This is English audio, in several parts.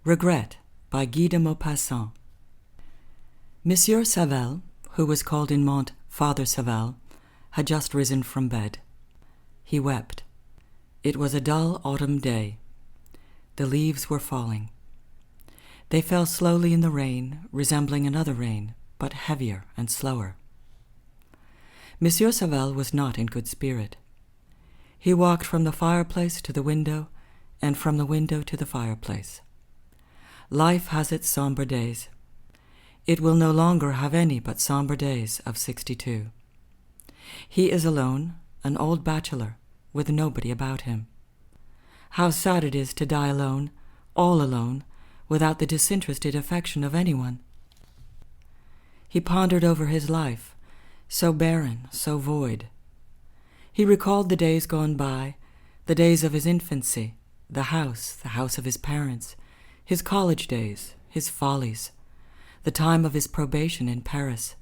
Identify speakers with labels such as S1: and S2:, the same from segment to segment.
S1: Regret by Guy de Maupassant. Monsieur Savelle, who was called in Mantes Father Savelle, had just risen from bed. He wept. It was a dull autumn day. The leaves were falling. They fell slowly in the rain, resembling another rain, but heavier and slower. Monsieur Savelle was not in good spirit. He walked from the fireplace to the window, and from the window to the fireplace. Life has its somber days. It will no longer have any but somber days of 62. He is alone, an old bachelor, with nobody about him. How sad it is to die alone, all alone, without the disinterested affection of anyone. He pondered over his life, so barren, so void. He recalled the days gone by, the days of his infancy, the house of his parents, his college days, his follies, the time of his probation in Paris,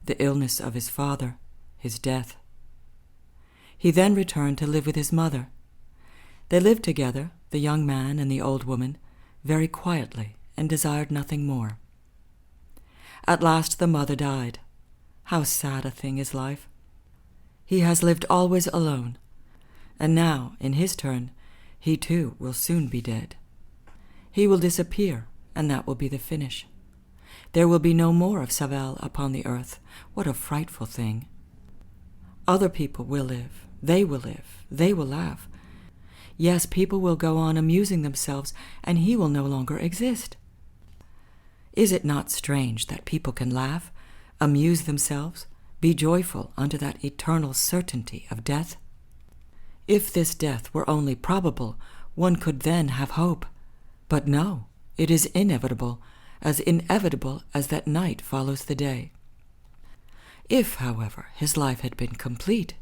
S1: the illness of his father, his death. He then returned to live with his mother. They lived together, the young man and the old woman, very quietly, and desired nothing more. At last the mother died. How sad a thing is life! He has lived always alone, and now, in his turn, he too will soon be dead. He will disappear, and that will be the finish. There will be no more of Savelle upon the earth. What a frightful thing! Other people will live, they will laugh. Yes, people will go on amusing themselves, and he will no longer exist. Is it not strange that people can laugh, amuse themselves, be joyful under that eternal certainty of death? If this death were only probable, one could then have hope. But no, it is inevitable as that night follows the day. If, however, his life had been complete,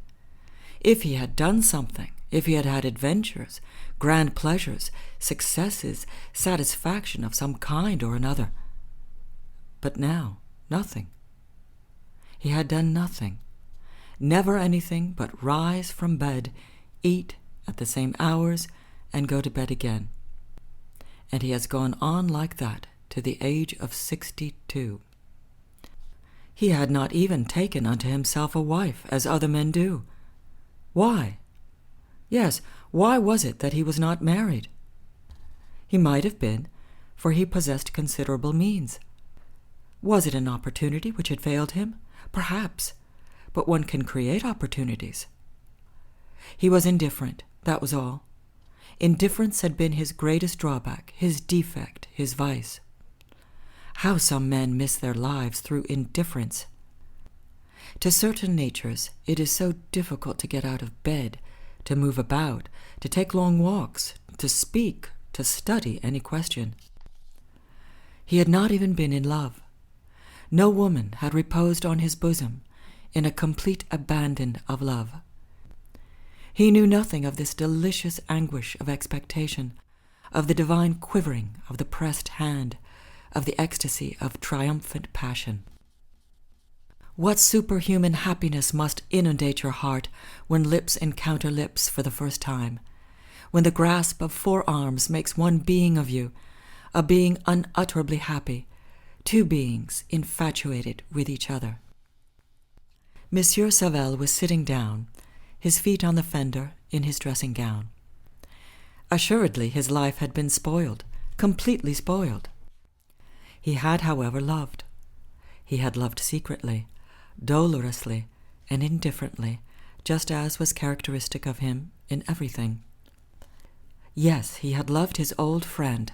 S1: if he had done something, if he had had adventures, grand pleasures, successes, satisfaction of some kind or another. But now, nothing. He had done nothing, never anything but rise from bed, eat at the same hours, and go to bed again. And he has gone on like that to the age of 62. He had not even taken unto himself a wife, as other men do. Why? Yes, why was it that he was not married? He might have been, for he possessed considerable means. Was it an opportunity which had failed him? Perhaps, but one can create opportunities. He was indifferent, that was all. Indifference had been his greatest drawback, his defect, his vice. How some men miss their lives through indifference! To certain natures it is so difficult to get out of bed, to move about, to take long walks, to speak, to study any question. He had not even been in love. No woman had reposed on his bosom in a complete abandon of love. He knew nothing of this delicious anguish of expectation, of the divine quivering of the pressed hand, of the ecstasy of triumphant passion. What superhuman happiness must inundate your heart when lips encounter lips for the first time, when the grasp of 4 arms makes one being of you, a being unutterably happy, 2 beings infatuated with each other. Monsieur Savelle was sitting down, his feet on the fender, in his dressing gown. Assuredly his life had been spoiled, completely spoiled. He had, however, loved. He had loved secretly, dolorously, and indifferently, just as was characteristic of him in everything. Yes, he had loved his old friend,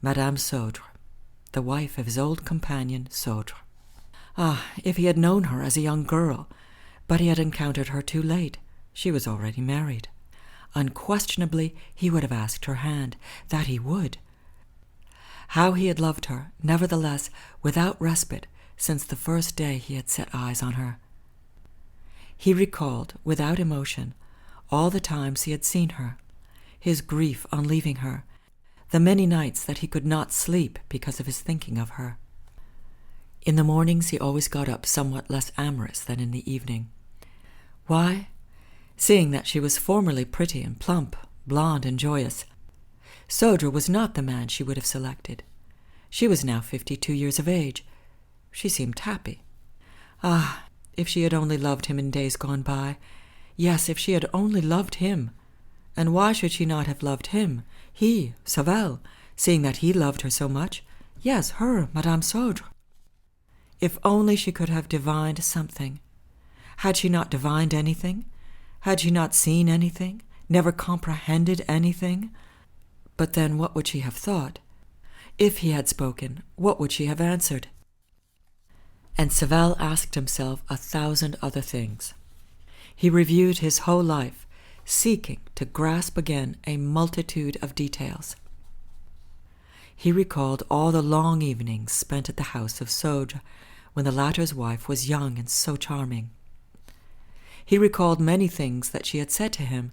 S1: Madame Saudre, the wife of his old companion, Saudre. Ah, if he had known her as a young girl! But he had encountered her too late. She was already married. Unquestionably, he would have asked her hand. That he would. How he had loved her, nevertheless, without respite, since the first day he had set eyes on her. He recalled, without emotion, all the times he had seen her, his grief on leaving her, the many nights that he could not sleep because of his thinking of her. In the mornings he always got up somewhat less amorous than in the evening. Why? Seeing that she was formerly pretty and plump, blonde and joyous, Sodra was not the man she would have selected. She was now 52 years of age. She seemed happy. Ah, if she had only loved him in days gone by. Yes, if she had only loved him. And why should she not have loved him, he, Savel, seeing that he loved her so much? Yes, her, Madame Sodre. If only she could have divined something. Had she not divined anything? Had she not seen anything? Never comprehended anything? But then what would she have thought? If he had spoken, what would she have answered? And Savel asked himself 1,000 other things. He reviewed his whole life, seeking to grasp again a multitude of details. He recalled all the long evenings spent at the house of Sodre when the latter's wife was young and so charming. He recalled many things that she had said to him,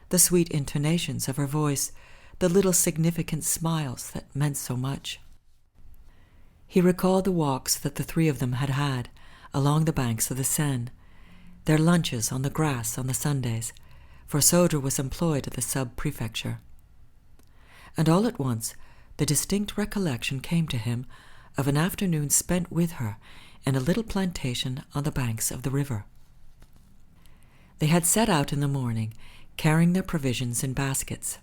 S1: the sweet intonations of her voice, the little significant smiles that meant so much. He recalled the walks that the three of them had had along the banks of the Seine, their lunches on the grass on the Sundays, for Sodre was employed at the sub-prefecture. And all at once the distinct recollection came to him of an afternoon spent with her in a little plantation on the banks of the river. They had set out in the morning, carrying their provisions in baskets.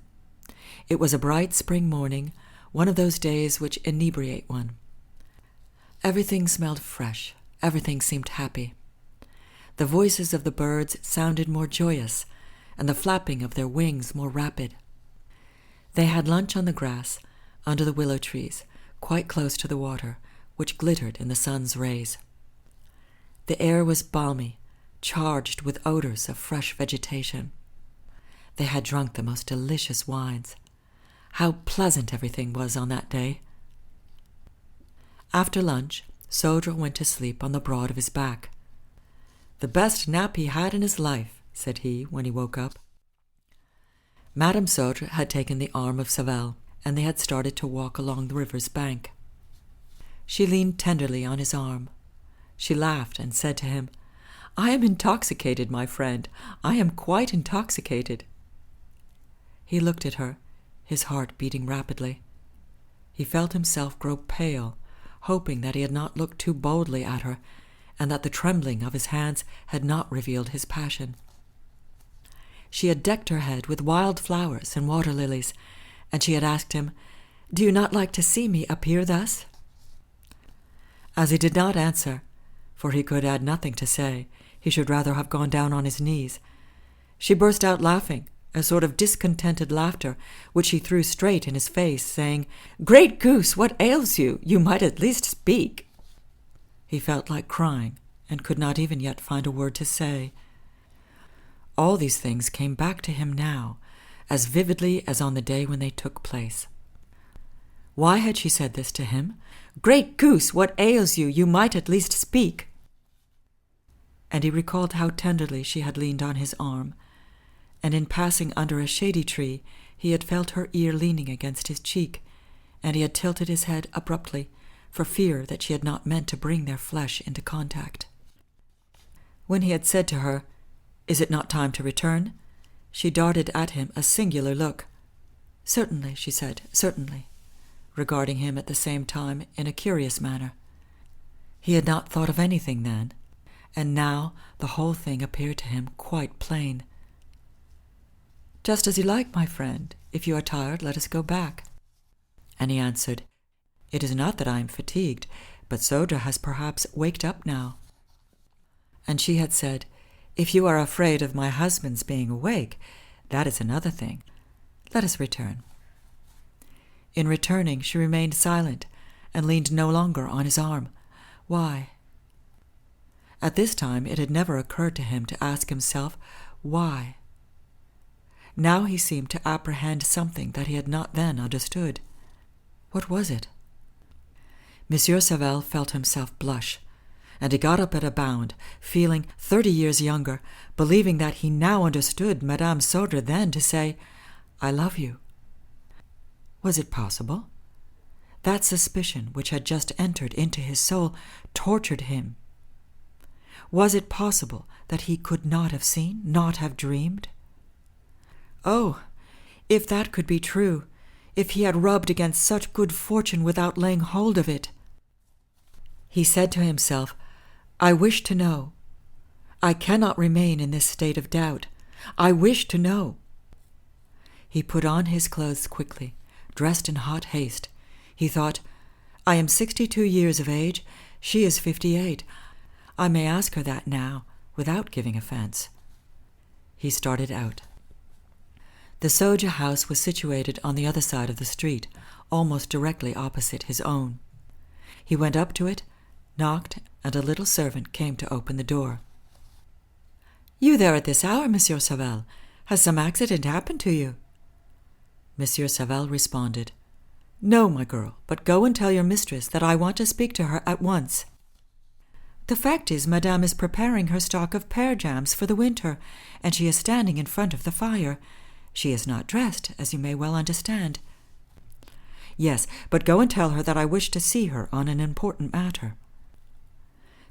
S1: It was a bright spring morning, one of those days which inebriate one. Everything smelled fresh, everything seemed happy. The voices of the birds sounded more joyous, and the flapping of their wings more rapid. They had lunch on the grass, under the willow trees, quite close to the water, which glittered in the sun's rays. The air was balmy, charged with odors of fresh vegetation. They had drunk the most delicious wines. How pleasant everything was on that day! After lunch, Sodre went to sleep on the broad of his back. "The best nap he had in his life," said he when he woke up. Madame Sodre had taken the arm of Savel, and they had started to walk along the river's bank. She leaned tenderly on his arm. She laughed and said to him, "I am intoxicated, my friend. I am quite intoxicated." He looked at her, his heart beating rapidly. He felt himself grow pale, hoping that he had not looked too boldly at her, and that the trembling of his hands had not revealed his passion. She had decked her head with wild flowers and water lilies, and she had asked him, "Do you not like to see me appear thus?" As he did not answer, for he could add nothing to say, he should rather have gone down on his knees, she burst out laughing, a sort of discontented laughter, which she threw straight in his face, saying, "Great goose, what ails you? You might at least speak." He felt like crying, and could not even yet find a word to say. All these things came back to him now, as vividly as on the day when they took place. Why had she said this to him? "Great goose, what ails you? You might at least speak." And he recalled how tenderly she had leaned on his arm, and in passing under a shady tree he had felt her ear leaning against his cheek, and he had tilted his head abruptly, for fear that she had not meant to bring their flesh into contact. When he had said to her, "Is it not time to return?" she darted at him a singular look. "Certainly," she said, "certainly," regarding him at the same time in a curious manner. He had not thought of anything then, and now the whole thing appeared to him quite plain. "Just as you like, my friend. If you are tired, let us go back." And he answered, "It is not that I am fatigued, but Sodre has perhaps waked up now." And she had said, "If you are afraid of my husband's being awake, that is another thing. Let us return." In returning, she remained silent, and leaned no longer on his arm. Why? At this time it had never occurred to him to ask himself, why? Now he seemed to apprehend something that he had not then understood. What was it? Monsieur Savel felt himself blush, and he got up at a bound, feeling 30 years younger, believing that he now understood Madame Sodre then to say, "I love you." Was it possible? That suspicion which had just entered into his soul tortured him. Was it possible that he could not have seen, not have dreamed? Oh, if that could be true, if he had rubbed against such good fortune without laying hold of it. He said to himself, I wish to know. I cannot remain in this state of doubt. I wish to know. He put on his clothes quickly, dressed in hot haste. He thought, I am 62 years of age. She is 58. I may ask her that now, without giving offence. He started out. The Soja house was situated on the other side of the street, almost directly opposite his own. He went up to it, knocked, and a little servant came to open the door. You there at this hour, Monsieur Savel? Has some accident happened to you? Monsieur Savel responded, No, my girl, but go and tell your mistress that I want to speak to her at once. The fact is, Madame is preparing her stock of pear jams for the winter, and she is standing in front of the fire. She is not dressed, as you may well understand. Yes, but go and tell her that I wish to see her on an important matter.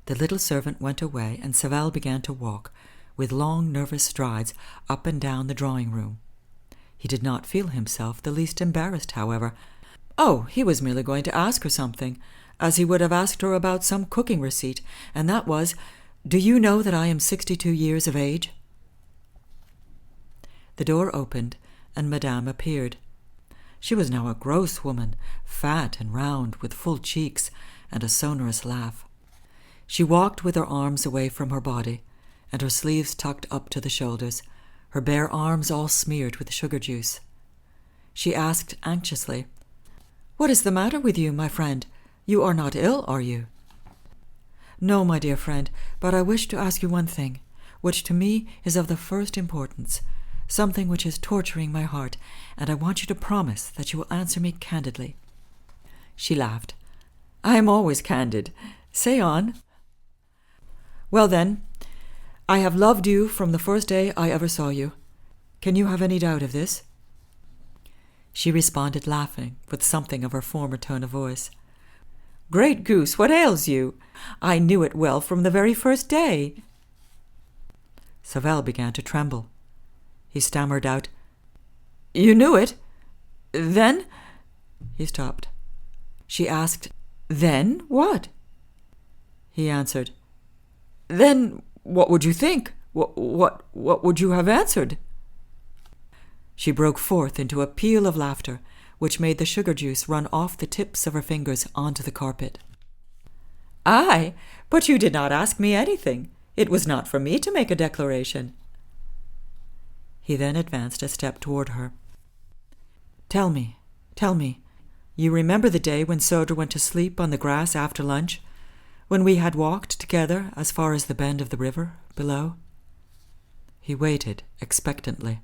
S1: The little servant went away, and Savel began to walk, with long, nervous strides, up and down the drawing-room. He did not feel himself the least embarrassed, however. Oh, he was merely going to ask her something, as he would have asked her about some cooking receipt, and that was, Do you know that I am 62 years of age? The door opened, and Madame appeared. She was now a gross woman, fat and round, with full cheeks, and a sonorous laugh. She walked with her arms away from her body, and her sleeves tucked up to the shoulders, her bare arms all smeared with sugar juice. She asked anxiously, What is the matter with you, my friend? You are not ill, are you? No, my dear friend, but I wish to ask you one thing, which to me is of the first importance, something which is torturing my heart, and I want you to promise that you will answer me candidly. She laughed. I am always candid. Say on. Well then, I have loved you from the first day I ever saw you. Can you have any doubt of this? She responded, laughing, with something of her former tone of voice. Great goose, what ails you? I knew it well from the very first day. Savel began to tremble. He stammered out, You knew it? Then? He stopped. She asked, Then what? He answered, Then what would you think? What would you have answered? She broke forth into a peal of laughter, which made the sugar juice run off the tips of her fingers onto the carpet. Aye, but you did not ask me anything. It was not for me to make a declaration. He then advanced a step toward her. Tell me, you remember the day when Soja went to sleep on the grass after lunch, when we had walked together as far as the bend of the river below? He waited expectantly.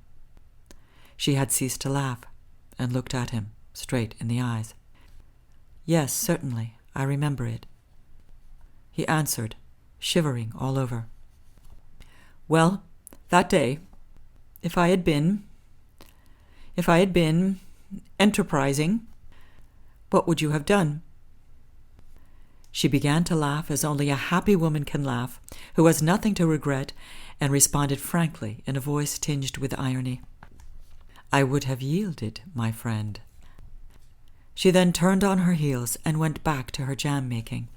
S1: She had ceased to laugh, and looked at him straight in the eyes. Yes, certainly, I remember it. He answered, shivering all over. Well, that day, if I had been enterprising, what would you have done? She began to laugh as only a happy woman can laugh, who has nothing to regret, and responded frankly in a voice tinged with irony. I would have yielded, my friend. She then turned on her heels and went back to her jam-making.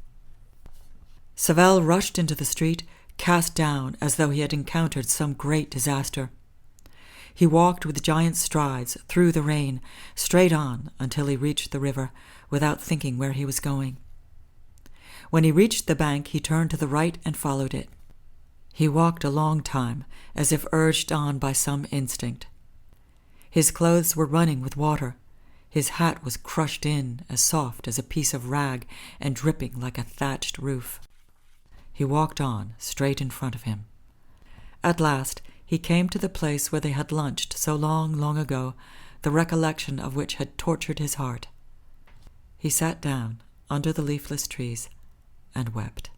S1: Savel rushed into the street, cast down as though he had encountered some great disaster. He walked with giant strides through the rain, straight on until he reached the river, without thinking where he was going. When he reached the bank, he turned to the right and followed it. He walked a long time, as if urged on by some instinct. His clothes were running with water. His hat was crushed in, as soft as a piece of rag, and dripping like a thatched roof. He walked on, straight in front of him. At last, he came to the place where they had lunched so long, long ago, the recollection of which had tortured his heart. He sat down under the leafless trees and wept.